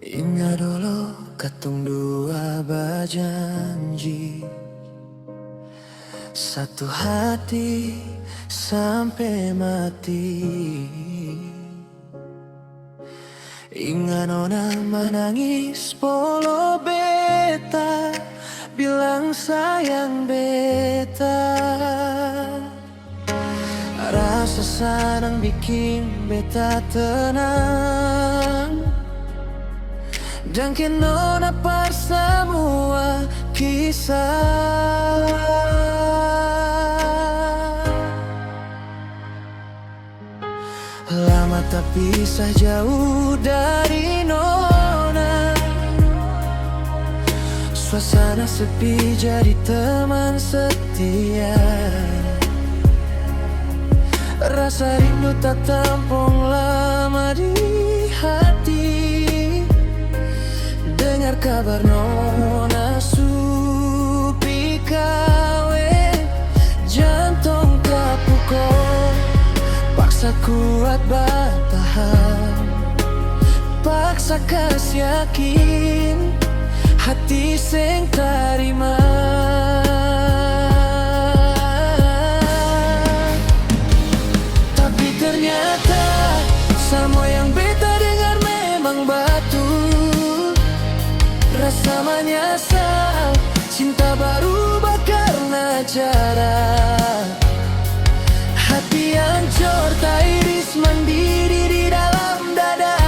Ingat dulu katung dua berjanji, satu hati sampai mati. Ingat nona menangis polo beta, bilang sayang beta. Rasa senang bikin beta tenang, dan nona par semua kisah. Lama tak bisa jauh dari nona, suasana sepi jadi teman setia. Rasa rindu tak tampung lama di hati. Dengar kabar nona supi kawin, jantung terpukul, paksa kuat bertahan, paksa kas yakin, hati sing terima. Tapi ternyata semua yang beta dengar memang betul. Rasa menyesal, cinta berubah karena jarak. Hati hancur, tak iris mandiri di dalam dada.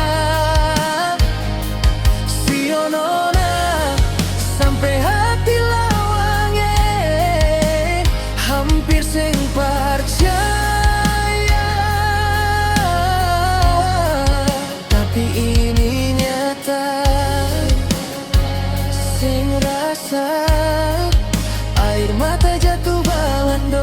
Sio nona sampai hati lawange, hampir sing percaya. Tapi ini nyata, sing rasa air mata jatuh balando.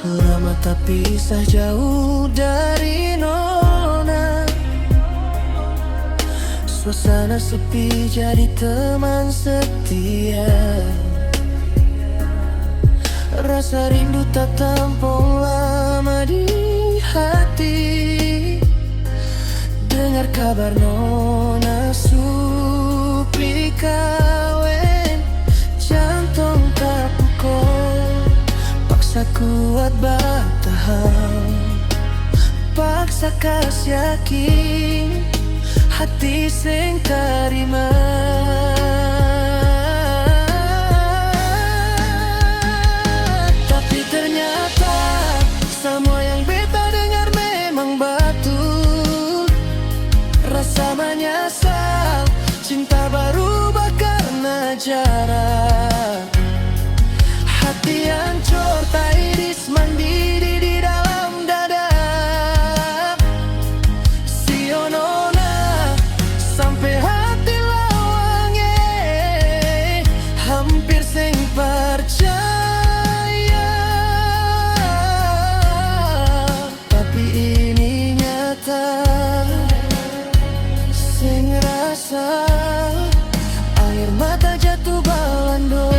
Lama tak pisah jauh dari nona, suasana sepi jadi teman setia. Rasa rindu tak tampung lama di hati. Dengar kabar nona supi kawin, jantung terpukul, paksa kuat bertahan, paksa kas yakin, hati sing terima. Tapi ternyata semua yang beta dengar memang betul. Rasa menyesal, cinta berubah karena jarak. Hati hancur, tak iris mandiri di dalam dada. Sio nona sampai hati lawange, hampir sing percaya. Tapi ini nyata, sing rasa air mata jatuh balando.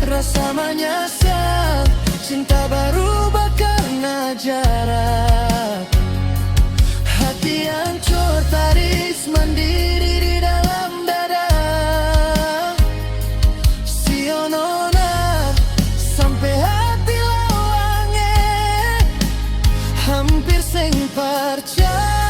Rasa menyesal, cinta berubah karena jarak. Hati hancur, taris mandiri di dalam dada. Sio nona sampai hati lawange, hampir sing percaya.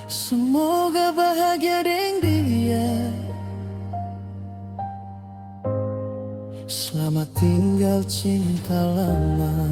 Semoga bahagia dengan dia. Selamat tinggal cinta lama.